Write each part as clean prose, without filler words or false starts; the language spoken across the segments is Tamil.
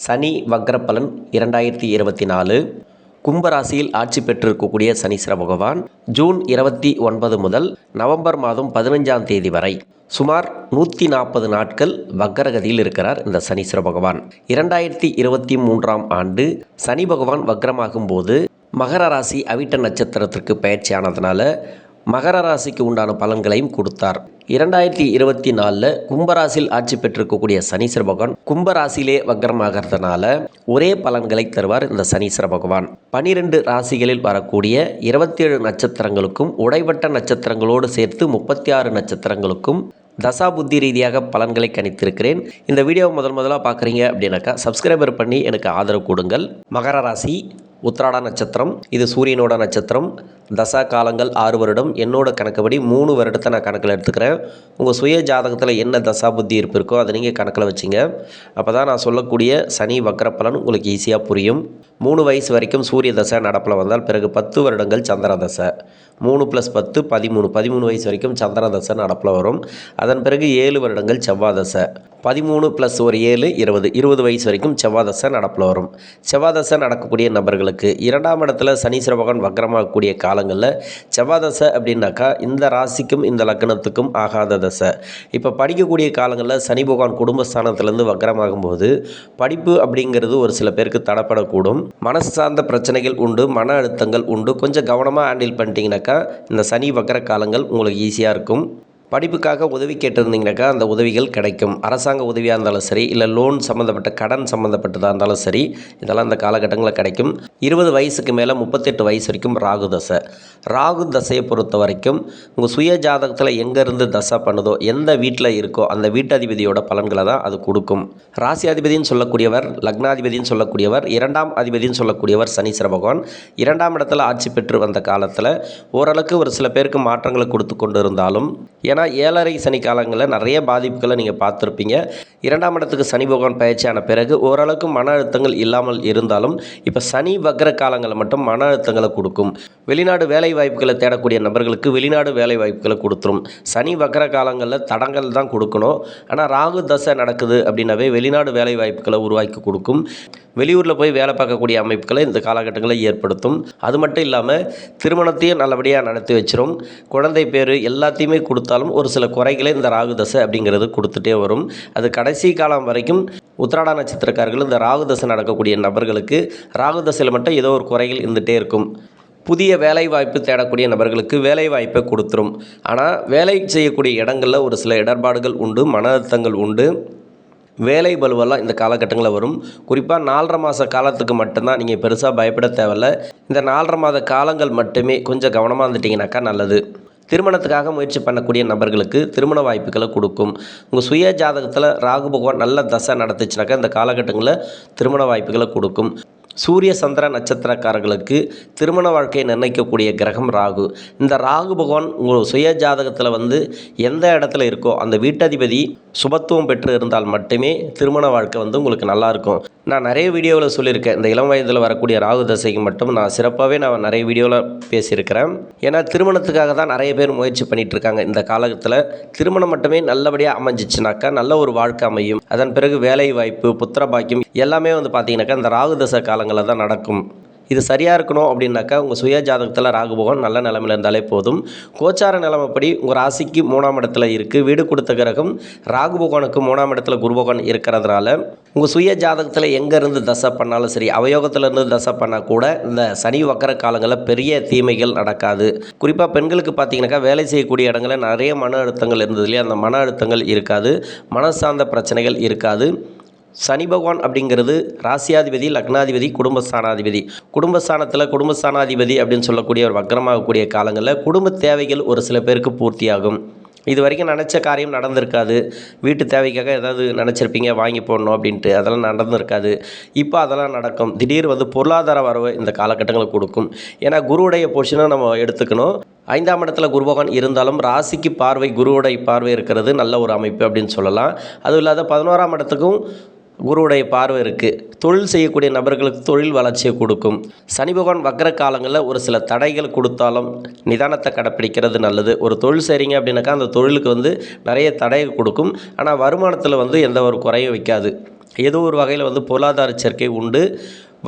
சனி வக்ரப்பலன் 2024 கும்பராசியில் ஆட்சி பெற்றிருக்கக்கூடிய சனீஸ்வர பகவான் ஜூன் 29 முதல் நவம்பர் மாதம் 15ஆம் தேதி வரை சுமார் 140 நாட்கள் வக்ரகதியில் இருக்கிறார். இந்த சனீஸ்வர பகவான் 2023ஆம் ஆண்டு சனி பகவான் வக்ரமாகும் போது மகர ராசி அவிட்ட நட்சத்திரத்திற்கு பயிற்சியானதுனால மகர ராசிக்கு உண்டான பலன்களையும் கொடுத்தார். 2024 கும்பராசியில் ஆட்சி பெற்றிருக்கக்கூடிய சனீஸ்வர பகவான் கும்பராசியிலே வக்ரமாகிறதுனால ஒரே பலன்களை தருவார். இந்த சனீஸ்வர பகவான் 12 ராசிகளில் வரக்கூடிய 27 நட்சத்திரங்களுக்கும் உடைவட்ட நட்சத்திரங்களோடு சேர்த்து 36 நட்சத்திரங்களுக்கும் தசா புத்தி ரீதியாக பலன்களை கணித்திருக்கிறேன். இந்த வீடியோவை முதலாக பார்க்குறீங்க அப்படின்னாக்கா சப்ஸ்கிரைபர் பண்ணி எனக்கு ஆதரவு கொடுங்கள். மகர ராசி உத்திராட நட்சத்திரம், இது சூரியனோட நட்சத்திரம். தசா காலங்கள் 6 வருடம். என்னோட கணக்குப்படி 3 வருடத்தை நான் கணக்கில் எடுத்துக்கிறேன். உங்கள் சுய ஜாதகத்தில் என்ன தசா புத்தி இருப்பு இருக்கோ அதை நீங்கள் கணக்கில் வச்சுங்க. அப்போ தான் நான் சொல்லக்கூடிய சனி வக்ர பலன் உங்களுக்கு ஈஸியாக புரியும். 3 வயசு வரைக்கும் சூரிய தசை நடப்பில் வந்தால் பிறகு 10 வருடங்கள் சந்திர தசை. 3 + 10 13 வயசு வரைக்கும் சந்திர தசை நடப்பில் வரும். அதன் பிறகு 7 வருடங்கள் செவ்வாய் தசை. 13 + 7 20 வயசு வரைக்கும் செவ்வாய் தசை நடப்பில் வரும். செவ்வாய் தசை நடக்கக்கூடிய நபர்களுக்கு 2ஆம் இடத்துல சனீஸ்வர பகவான் வக்ரமாகக்கூடிய காலங்களில் செவ்வாய் தசை அப்படின்னாக்கா இந்த ராசிக்கும் இந்த லக்னத்துக்கும் ஆகாத தசை. இப்போ படிக்கக்கூடிய காலங்களில் சனி பகவான் குடும்பஸ்தானத்திலேருந்து வக்ரமாகும்போது படிப்பு அப்படிங்கிறது ஒரு சில பேருக்கு தடப்படக்கூடும். மனசு சார்ந்த பிரச்சனைகள் உண்டு, மன அழுத்தங்கள் உண்டு. கொஞ்சம் கவனமாக ஹேண்டில் பண்ணிட்டீங்கன்னாக்கா இந்த சனி வக்ர காலங்கள் உங்களுக்கு ஈஸியாக இருக்கும். படிப்புக்காக உதவி கேட்டிருந்தீங்கனாக்கா அந்த உதவிகள் கிடைக்கும். அரசாங்க உதவியாக இருந்தாலும் சரி, இல்லை லோன் சம்மந்தப்பட்ட கடன் சம்மந்தப்பட்டதாக இருந்தாலும் சரி, இதெல்லாம் இந்த காலகட்டங்களில் கிடைக்கும். 20 வயசுக்கு மேலே 38 வயசு வரைக்கும் ராகு தசை. ராகு தசையை பொறுத்த வரைக்கும் உங்கள் சுய ஜாதகத்தில் எங்கேருந்து தசை பண்ணுதோ, எந்த வீட்டில் இருக்கோ அந்த வீட்டதிபதியோட பலன்களை தான் அது கொடுக்கும். ராசியாதிபதினு சொல்லக்கூடியவர், லக்னாதிபதினு சொல்லக்கூடியவர், 2ஆம் அதிபதினு சொல்லக்கூடியவர் சனீஸ்வர பகவான் 2ஆம் இடத்துல ஆட்சி பெற்று வந்த காலத்தில் ஓரளவுக்கு ஒரு சில பேருக்கு மாற்றங்களை கொடுத்து கொண்டு இருந்தாலும், ஏன்னா 7.5 சனி காலங்களில் நிறைய பாதிப்புகளை நீங்கள் பார்த்துருப்பீங்க. 2ஆம் இடத்துக்கு சனி பகவான் பயிற்சியான பிறகு ஓரளவுக்கு மன அழுத்தங்கள் இல்லாமல் இருந்தாலும் இப்போ சனி வக்ர காலங்களில் மட்டும் மன அழுத்தங்களை கொடுக்கும். வெளிநாடு வேலை வாய்ப்புகளை தேடக்கூடிய நபர்களுக்கு வெளிநாடு வேலை வாய்ப்புகளை கொடுத்துரும். சனி வக்ர காலங்களில் தடங்கள் தான் கொடுக்கணும். ஆனால் ராகு தசை நடக்குது அப்படின்னாவே வெளிநாடு வேலை வாய்ப்புகளை உருவாக்கி கொடுக்கும். வெளியூரில் போய் வேலை பார்க்கக்கூடிய அமைப்புகளை இந்த காலகட்டங்களில் ஏற்படுத்தும். அது மட்டும் இல்லாமல் திருமணத்தையும் நல்லபடியாக நடத்தி வச்சிரும். குழந்தை பேர் எல்லாத்தையுமே கொடுத்தாலும் ஒரு சில குறைகளை இந்த ராகு தசை அப்படிங்கிறது கொடுத்துட்டே வரும். அது கடைசி காலம் வரைக்கும் உத்திராட நட்சத்திரக்காரர்கள் இந்த ராகு தசை நடக்கக்கூடிய நபர்களுக்கு ராகு தசையில் மட்டும் ஏதோ ஒரு குறைகள் இருந்துகிட்டே இருக்கும். புதிய வேலை வாய்ப்பு தேடக்கூடிய நபர்களுக்கு வேலை வாய்ப்பை கொடுத்துரும். ஆனால் வேலை செய்யக்கூடிய இடங்களில் ஒரு சில இடர்பாடுகள் உண்டு, மன அழுத்தங்கள் உண்டு. வேலை பலுவெல்லாம் இந்த காலகட்டங்களில் வரும். குறிப்பாக 4.5 மாத காலத்துக்கு மட்டும்தான் நீங்கள் பெருசாக பயப்பட தேவையில்ல. இந்த 4.5 மாத காலங்கள் மட்டுமே கொஞ்சம் கவனமாக இருந்துட்டிங்கனாக்கா நல்லது. திருமணத்துக்காக முயற்சி பண்ணக்கூடிய நபர்களுக்கு திருமண வாய்ப்புகளை கொடுக்கும். உங்கள் சுய ஜாதகத்தில் ராகு பகவான் நல்ல தசை நடத்துச்சுனாக்கா இந்த காலகட்டங்களில் திருமண வாய்ப்புகளை கொடுக்கும். சூரிய சந்திர நட்சத்திரக்காரர்களுக்கு திருமண வாழ்க்கையை நிர்ணயிக்கக்கூடிய கிரகம் ராகு. இந்த ராகு பகவான் உங்கள் சுய ஜாதகத்தில் எந்த இடத்துல இருக்கோ அந்த வீட்டதிபதி சுபத்துவம் பெற்று இருந்தால் மட்டுமே திருமண வாழ்க்கை உங்களுக்கு நல்லாயிருக்கும். நான் நிறைய வீடியோவில் சொல்லியிருக்கேன். இந்த இளம் வயதில் வரக்கூடிய ராகு தசைக்கு மட்டும் நான் சிறப்பாகவே நிறைய வீடியோவில் பேசியிருக்கிறேன். ஏன்னா திருமணத்துக்காக தான் நிறைய பேர் முயற்சி பண்ணிகிட்டு இருக்காங்க. இந்த காலகட்டத்தில் திருமணம் மட்டுமே நல்லபடியாக அமைஞ்சிச்சுனாக்கா நல்ல ஒரு வாழ்க்கை அமையும். அதன் பிறகு வேலை வாய்ப்பு, புத்திர பாக்கியம் எல்லாமே பார்த்தீங்கன்னாக்கா இந்த ராகு தசை காலங்களில் தான் நடக்கும். இது சரியாக இருக்கணும் அப்படின்னாக்கா உங்கள் சுய ஜாதகத்தில் ராகு பகவான் நல்ல நிலைமையில் இருந்தாலே போதும். கோச்சார நிலைமைப்படி உங்கள் ராசிக்கு 3ஆம் இடத்துல இருக்குது. வீடு கொடுத்த கிரகம் ராகு பகவானுக்கு 3ஆம் இடத்துல குரு பகவான் இருக்கிறதுனால உங்கள் சுய ஜாதகத்தில் எங்கேருந்து தசை பண்ணாலும் சரி, அவயோகத்திலேருந்து தசை பண்ணால் கூட இந்த சனி வக்கர காலங்களில் பெரிய தீமைகள் நடக்காது. குறிப்பாக பெண்களுக்கு பார்த்தீங்கன்னாக்கா வேலை செய்யக்கூடிய இடங்களில் நிறைய மன அழுத்தங்கள் இருந்தது இல்லையா, அந்த மன அழுத்தங்கள் இருக்காது, மன சார்ந்த பிரச்சனைகள் இருக்காது. சனி பகவான் அப்படிங்கிறது ராசியாதிபதி, லக்னாதிபதி, குடும்பஸ்தானத்தில் குடும்பஸ்தானாதிபதி அப்படின்னு சொல்லக்கூடிய ஒரு வக்ரமாகக்கூடிய காலங்களில் குடும்ப தேவைகள் ஒரு சில பேருக்கு பூர்த்தியாகும். இது வரைக்கும் நினச்ச காரியம் நடந்திருக்காது. வீட்டு தேவைக்காக ஏதாவது நினச்சிருப்பீங்க வாங்கி போடணும் அப்படின்ட்டு, அதெல்லாம் நடந்திருக்காது. இப்போ அதெல்லாம் நடக்கும். திடீர் பொருளாதார வரவு இந்த காலகட்டங்களுக்கு கொடுக்கும். ஏன்னா குருவுடைய பொசிஷனை நம்ம எடுத்துக்கணும். 5ஆம் இடத்துல குரு பகவான் இருந்தாலும் ராசிக்கு பார்வை, குருவுடைய பார்வை இருக்கிறது நல்ல ஒரு அமைப்பு அப்படின்னு சொல்லலாம். அதுவும் இல்லாத 11ஆம் இடத்துக்கும் குருவுடைய பார்வை இருக்குது. தொழில் செய்யக்கூடிய நபர்களுக்கு தொழில் வளர்ச்சியை கொடுக்கும். சனி பகவான் வக்ர காலங்களில் ஒரு சில தடைகள் கொடுத்தாலும் நிதானத்தை கடைப்பிடிக்கிறது நல்லது. ஒரு தொழில் செய்கிறீங்க அப்படின்னாக்கா அந்த தொழிலுக்கு நிறைய தடைகள் கொடுக்கும். ஆனால் வருமானத்தில் எந்த ஒரு குறையும் வைக்காது. ஏதோ ஒரு வகையில் வந்து பொருளாதார சேர்க்கை உண்டு.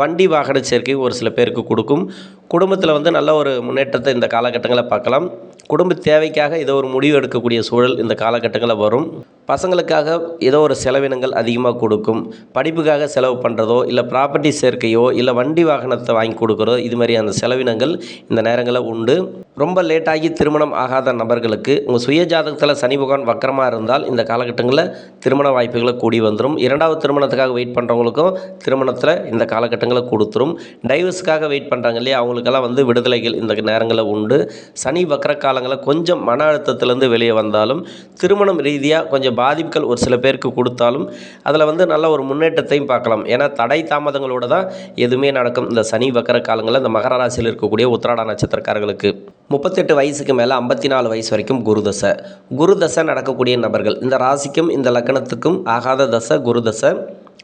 வண்டி வாகன சேர்க்கை ஒரு சில பேருக்கு கொடுக்கும். குடும்பத்தில் வந்து நல்ல ஒரு முன்னேற்றத்தை இந்த காலகட்டங்களில் பார்க்கலாம். குடும்ப தேவைக்காக ஏதோ ஒரு முடிவு எடுக்கக்கூடிய சூழல் இந்த காலகட்டங்களில் வரும். பசங்களுக்காக ஏதோ ஒரு செலவினங்கள் அதிகமாக கொடுக்கும். படிப்புக்காக செலவு பண்ணுறதோ, இல்லை ப்ராப்பர்ட்டி சேர்க்கையோ, இல்லை வண்டி வாகனத்தை வாங்கி கொடுக்குறதோ, இது மாதிரியான செலவினங்கள் இந்த நேரங்களில் உண்டு. ரொம்ப லேட்டாகி திருமணம் ஆகாத நபர்களுக்கு உங்கள் சுய ஜாதகத்தில் சனி பகவான் வக்கரமாக இருந்தால் இந்த காலகட்டங்களில் திருமண வாய்ப்புகளை கூடி வந்துடும். இரண்டாவது திருமணத்துக்காக வெயிட் பண்ணுறவங்களுக்கும் திருமணத்தில் இந்த காலகட்டங்களில் கொடுத்துரும். டைவர்ஸுக்காக வெயிட் பண்ணுறாங்க இல்லையா, அவங்களுக்கெல்லாம் வந்து விடுதலைகள் இந்த நேரங்களில் உண்டு. சனி வக்கர காலங்களில் கொஞ்சம் மன அழுத்தத்திலேருந்து வெளியே வந்தாலும், திருமணம் ரீதியாக கொஞ்சம் பாதிப்புகள் ஒரு சில பேருக்கு கொடுத்தாலும் அதில் வந்து நல்ல ஒரு முன்னேற்றத்தையும் பார்க்கலாம். ஏன்னா தடை தாமதங்களோடு தான் எதுவுமே நடக்கும் இந்த சனி வக்கர காலங்களில். இந்த மகர ராசியில் இருக்கக்கூடிய உத்திராட நட்சத்திரக்காரர்களுக்கு 38 வயசுக்கு மேலே 54 வயசு வரைக்கும் குருதசை. குருதசை நடக்கக்கூடிய நபர்கள், இந்த ராசிக்கும் இந்த லக்னத்துக்கும் ஆகாத தசை குருதசை.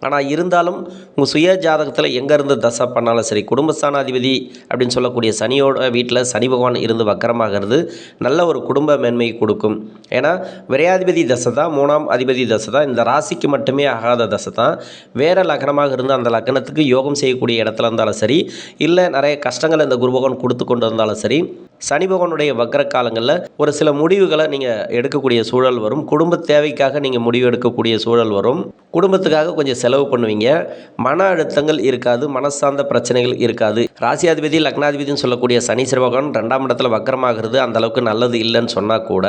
ஆனால் இருந்தாலும் உங்கள் சுய ஜாதகத்தில் எங்கேருந்து தசை பண்ணாலும் சரி, குடும்பஸ்தானாதிபதி அப்படின்னு சொல்லக்கூடிய சனியோட வீட்டில் சனி பகவான் இருந்து வக்கரமாகிறது நல்ல ஒரு குடும்ப மேன்மையை கொடுக்கும். ஏன்னா விரையாதிபதி தசை தான், 3ஆம் அதிபதி தசை தான், இந்த ராசிக்கு மட்டுமே ஆகாத தசை தான். வேறு லக்னமாக இருந்து அந்த லக்னத்துக்கு யோகம் செய்யக்கூடிய இடத்துல இருந்தாலும் சரி, இல்லை நிறைய கஷ்டங்களை இந்த குரு பகவான் கொடுத்து கொண்டு இருந்தாலும் சரி, சனி பகவானுடைய வக்கர காலங்களில் ஒரு சில முடிவுகளை நீங்கள் எடுக்கக்கூடிய சூழல் வரும். குடும்ப தேவைக்காக நீங்கள் முடிவு எடுக்கக்கூடிய சூழல் வரும். குடும்பத்துக்காக கொஞ்சம் செலவு பண்ணுவீங்க. மன அழுத்தங்கள் இருக்காது, மனசார்ந்த பிரச்சனைகள் இருக்காது. ராசியாதிபதி லக்னாதிபதினு சொல்லக்கூடிய சனி பகவான் 2ஆம் இடத்துல வக்கரமாகிறது அந்த அளவுக்கு நல்லது இல்லைன்னு சொன்னால் கூட,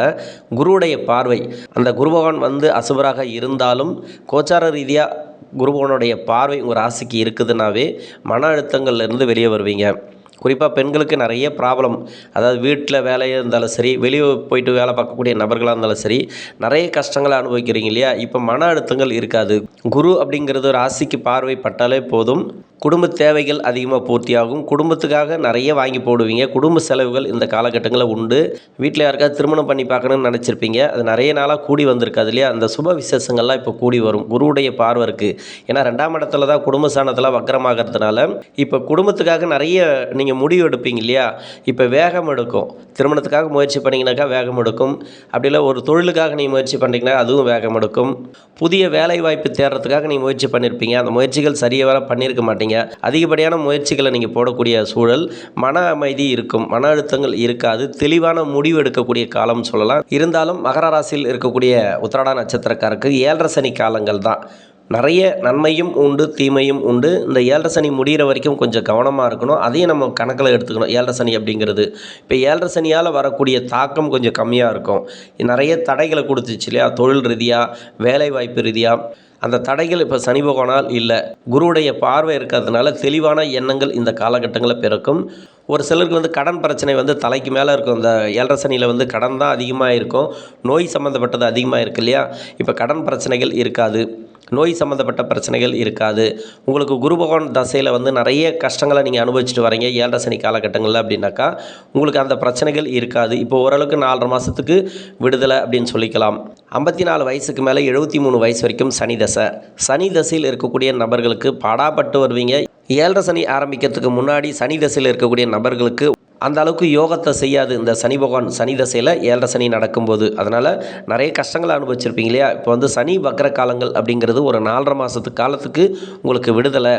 குருவுடைய பார்வை, அந்த குரு பகவான் வந்து அசுபராக இருந்தாலும் கோச்சார ரீதியாக குரு பகவானுடைய பார்வை உங்கள் ராசிக்கு இருக்குதுன்னாவே மன அழுத்தங்கள்லேருந்து வெளியே வருவீங்க. குறிப்பாக பெண்களுக்கு நிறைய ப்ராப்ளம், அதாவது வீட்டில் வேலையாக இருந்தாலும் சரி, வெளியே போயிட்டு வேலை பார்க்கக்கூடிய நபர்களாக இருந்தாலும் சரி, நிறைய கஷ்டங்களை அனுபவிக்கிறீங்க இல்லையா. இப்போ மன அழுத்தங்கள் இருக்காது. குரு அப்படிங்கிறது ராசிக்கு பார்வை பட்டாலே போதும், குடும்ப தேவைகள் அதிகமாக பூர்த்தியாகும். குடும்பத்துக்காக நிறைய வாங்கி போடுவீங்க. குடும்ப செலவுகள் இந்த காலகட்டங்களில் உண்டு. வீட்டில் யாருக்காவது திருமணம் பண்ணி பார்க்கணும்னு நினச்சிருப்பீங்க, அது நிறைய நாளாக கூடி வந்திருக்காது இல்லையா. அந்த சுப விசேஷங்கள்லாம் இப்போ கூடி வரும். குருவுடைய பார்வை இருக்குது. ஏன்னா 2ஆம் இடத்துல தான் குடும்பஸ்தானத்தில் வக்கரமாகிறதுனால இப்போ குடும்பத்துக்காக நிறைய நீங்கள் முடிவு எடுப்பீங்க இல்லையா. இப்போ வேகம் எடுக்கும். திருமணத்துக்காக முயற்சி பண்ணிங்கனாக்கா வேகம் எடுக்கும். அப்படி இல்லை ஒரு தொழிலுக்காக நீங்கள் முயற்சி பண்ணிங்கன்னா அதுவும் வேகம் எடுக்கும். புதிய வேலை வாய்ப்பு தேடுறதுக்காக நீங்கள் முயற்சி பண்ணியிருப்பீங்க, அந்த முயற்சிகள் சரியாக வேலை பண்ணியிருக்க மாட்டீங்க. அதிகப்படியான முயற்சிகளை நீங்கள் போடக்கூடிய சூழல், மன அமைதி இருக்கும், மன அழுத்தங்கள் இருக்காது, தெளிவான முடிவு எடுக்கக்கூடிய காலம் சொல்லலாம். இருந்தாலும் மகர ராசியில் இருக்கக்கூடிய உத்திராட நட்சத்திரக்காரருக்கு 7.5 சனி காலங்கள் தான். நிறைய நன்மையும் உண்டு, தீமையும் உண்டு. இந்த 7.5 சனி முடிகிற வரைக்கும் கொஞ்சம் கவனமாக இருக்கணும். அதையும் நம்ம கணக்கில் எடுத்துக்கணும். 7.5 சனி அப்படிங்கிறது இப்போ 7.5 சனியால் வரக்கூடிய தாக்கம் கொஞ்சம் கம்மியாக இருக்கும். நிறைய தடைகளை கொடுத்துச்சு இல்லையா, தொழில் ரீதியாக, வேலை வாய்ப்பு ரீதியாக. அந்த தடைகள் இப்போ சனி பகவானால் இல்லை, குருவுடைய பார்வை இருக்கிறதுனால தெளிவான எண்ணங்கள் இந்த காலகட்டங்களில் பிறக்கும். ஒரு சிலருக்கு வந்து கடன் பிரச்சனை வந்து தலைக்கு மேலே இருக்கும். இந்த 7.5 சனியில் வந்து கடன் தான் அதிகமாக இருக்கும். நோய் சம்மந்தப்பட்டது அதிகமாக இருக்கு இல்லையா. இப்போ கடன் பிரச்சனைகள் இருக்காது, நோய் சம்மந்தப்பட்ட பிரச்சனைகள் இருக்காது. உங்களுக்கு குரு பகவான் தசையில் வந்து நிறைய கஷ்டங்களை நீங்கள் அனுபவிச்சுட்டு வரீங்க 7.5 சனி காலகட்டங்களில் அப்படின்னாக்கா உங்களுக்கு அந்த பிரச்சனைகள் இருக்காது. இப்போ ஓரளவுக்கு 4.5 மாதத்துக்கு விடுதலை அப்படின்னு சொல்லிக்கலாம். 54 வயசுக்கு மேலே 73 வயசு வரைக்கும் சனி தசை. சனி தசையில் இருக்கக்கூடிய நபர்களுக்கு பாடாப்பட்டு வருவீங்க. 7.5 சனி ஆரம்பிக்கிறதுக்கு முன்னாடி சனி தசையில் இருக்கக்கூடிய நபர்களுக்கு அந்த அளவுக்கு யோகத்தை செய்யாது இந்த சனி பகவான் சனி தசையில் 7.5 சனி நடக்கும்போது. அதனால் நிறைய கஷ்டங்களை அனுபவிச்சிருப்பீங்க இல்லையா. இப்போ வந்து சனி வக்கர காலங்கள் அப்படிங்கிறது ஒரு 4.5 மாதத்து காலத்துக்கு உங்களுக்கு விடுதலை,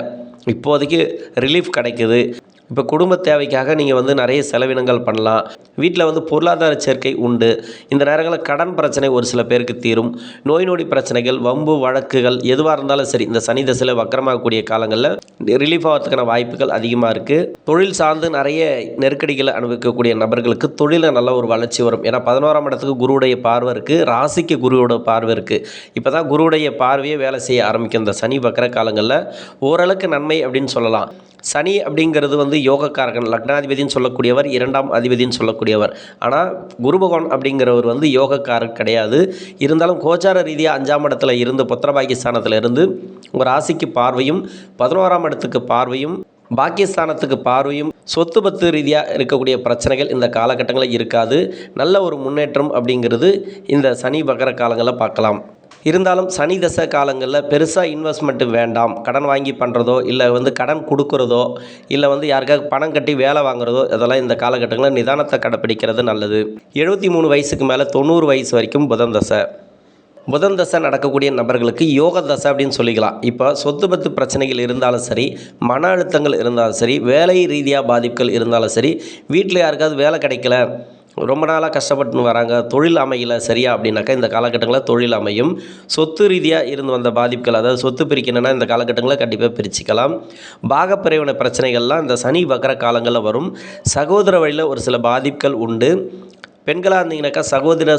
இப்போதைக்கு ரிலீஃப் கிடைக்குது. இப்போ குடும்ப தேவைக்காக நீங்கள் வந்து நிறைய செலவினங்கள் பண்ணலாம். வீட்டில் வந்து பொருளாதார சேர்க்கை உண்டு. இந்த நேரங்களில் கடன் பிரச்சனை ஒரு சில பேருக்கு தீரும். நோய் நொடி பிரச்சனைகள், வம்பு வழக்குகள் எதுவாக இருந்தாலும் சரி இந்த சனி தசையில் வக்கரமாகக்கூடிய காலங்களில் ரிலீஃப் ஆகிறதுக்கான வாய்ப்புகள் அதிகமாக இருக்குது. தொழில் சார்ந்து நிறைய நெருக்கடிகளை அனுபவிக்கக்கூடிய நபர்களுக்கு தொழிலில் நல்ல ஒரு வளர்ச்சி வரும். ஏன்னா 11ஆம் இடத்துக்கு குருவுடைய பார்வை இருக்குது, ராசிக்கு குருவோட பார்வை இருக்குது. இப்போ தான் குருவுடைய பார்வையே வேலை செய்ய ஆரம்பிக்கும் இந்த சனி வக்கர காலங்களில். ஓரளவுக்கு நன்மை அப்படின்னு சொல்லலாம். சனி அப்படிங்கிறது வந்து யோகக்காரகன், லக்னாதிபதினு சொல்லக்கூடியவர், 2ஆம் அதிபதினு சொல்லக்கூடியவர். ஆனால் குரு பகவான் அப்படிங்கிறவர் வந்து யோகக்காரர் கிடையாது. இருந்தாலும் கோச்சார ரீதியாக 5ஆம் இடத்துல இருந்து புத்திரபாகிஸ்தானத்தில் இருந்து உங்கள் ராசிக்கு பார்வையும், 11ஆம் இடத்துக்கு பார்வையும், பாக்கியஸ்தானத்துக்கு பார்வையும், சொத்து பத்து ரீதியாக இருக்கக்கூடிய பிரச்சனைகள் இந்த காலகட்டங்களில் இருக்காது. நல்ல ஒரு முன்னேற்றம் அப்படிங்கிறது இந்த சனி வக்கர காலங்களில் பார்க்கலாம். இருந்தாலும் சனி தசை காலங்களில் பெருசாக இன்வெஸ்ட்மெண்ட்டு வேண்டாம். கடன் வாங்கி பண்ணுறதோ, இல்லை வந்து கடன் கொடுக்குறதோ, இல்லை வந்து யாருக்காவது பணம் கட்டி வேலை வாங்குறதோ, இதெல்லாம் இந்த காலகட்டங்களில் நிதானத்தை கடைப்பிடிக்கிறது நல்லது. 73 வயசுக்கு மேலே 90 வயசு வரைக்கும் புதன் தசை. புதன் தசை நடக்கக்கூடிய நபர்களுக்கு யோக தசை அப்படின்னு சொல்லிக்கலாம். இப்போ சொத்து பத்து பிரச்சனைகள் இருந்தாலும் சரி, மன அழுத்தங்கள் இருந்தாலும் சரி, வேலை ரீதியாக பாதிப்புகள் இருந்தாலும் சரி, வீட்டில் யாருக்காவது வேலை கிடைக்கல, ரொம்ப நாளாக கஷ்டப்பட்டுன்னு வராங்க, தொழில் அமையல சரியா அப்படின்னாக்கா இந்த காலகட்டங்களில் தொழில் அமையும். சொத்து ரீதியாக இருந்து வந்த பாதிப்புகள், அதாவது சொத்து பிரிக்கணும்னா இந்த காலகட்டங்களில் கண்டிப்பாக பிரிச்சுக்கலாம். பாகப்பிரிவினை பிரச்சனைகள்லாம் இந்த சனி வக்கர காலங்களில் வரும். சகோதர வழியில் ஒரு சில பாதிப்புகள் உண்டு. பெண்களாக இருந்தீங்கன்னாக்கா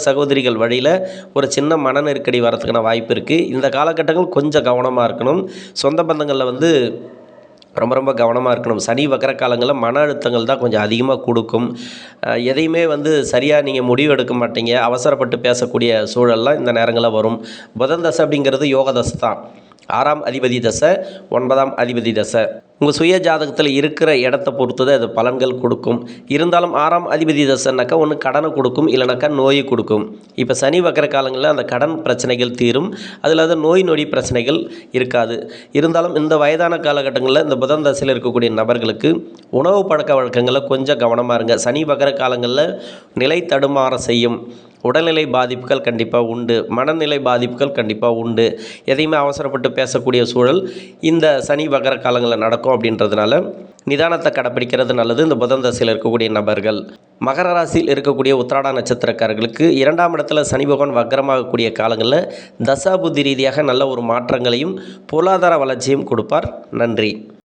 சகோதரிகள் வழியில் ஒரு சின்ன மன நெருக்கடி வரதுக்கான வாய்ப்பு இருக்குது. இந்த காலகட்டங்கள் கொஞ்சம் கவனமாக இருக்கணும். சொந்த பந்தங்களில் வந்து ரொம்ப கவனமாக இருக்கணும். சனி வக்கர காலங்களில் மன அழுத்தங்கள் தான் கொஞ்சம் அதிகமாக கொடுக்கும். எதையுமே வந்து சரியாக நீங்கள் முடிவு எடுக்க மாட்டீங்க. அவசரப்பட்டு பேசக்கூடிய சூழல்லாம் இந்த நேரங்களில் வரும். புதன் தசை அப்படிங்கிறது யோக தசை தான். 6ஆம் அதிபதி தசை, 9ஆம் அதிபதி தசை. உங்கள் சுய ஜாதகத்தில் இருக்கிற இடத்த பொறுத்து தான் அது பலன்கள் கொடுக்கும். இருந்தாலும் 6ஆம் அதிபதி தசைனாக்கா ஒன்று கடனை கொடுக்கும், இல்லைனாக்கா நோயை கொடுக்கும். இப்போ சனி வக்கர காலங்களில் அந்த கடன் பிரச்சனைகள் தீரும். அதில் அது நோய் நொடி பிரச்சனைகள் இருக்காது. இருந்தாலும் இந்த வயதான காலகட்டங்களில் இந்த புதன் தசையில் இருக்கக்கூடிய நபர்களுக்கு உணவு பழக்க வழக்கங்களில் கொஞ்சம் கவனமாக இருங்க. சனி வக்கர காலங்களில் நிலை தடுமாற செய்யும். உடல்நிலை பாதிப்புகள் கண்டிப்பாக உண்டு. மனநிலை பாதிப்புகள் கண்டிப்பாக உண்டு. எதையுமே அவசரப்பட்டு பேசக்கூடிய சூழல் இந்த சனி வக்கர காலங்களில் நடக்கும். அப்படின்றதுனால நிதானத்தை கடைப்பிடிக்கிறது நல்லது இந்த புதன் தசையில் இருக்கக்கூடிய நபர்கள். மகர ராசியில் இருக்கக்கூடிய உத்திராட நட்சத்திரக்காரர்களுக்கு 2ஆம் இடத்துல சனி பகவான் வக்கரமாகக்கூடிய காலங்களில் தசாபுத்தி ரீதியாக நல்ல ஒரு மாற்றங்களையும் பொருளாதார வளர்ச்சியும் கொடுப்பார். நன்றி.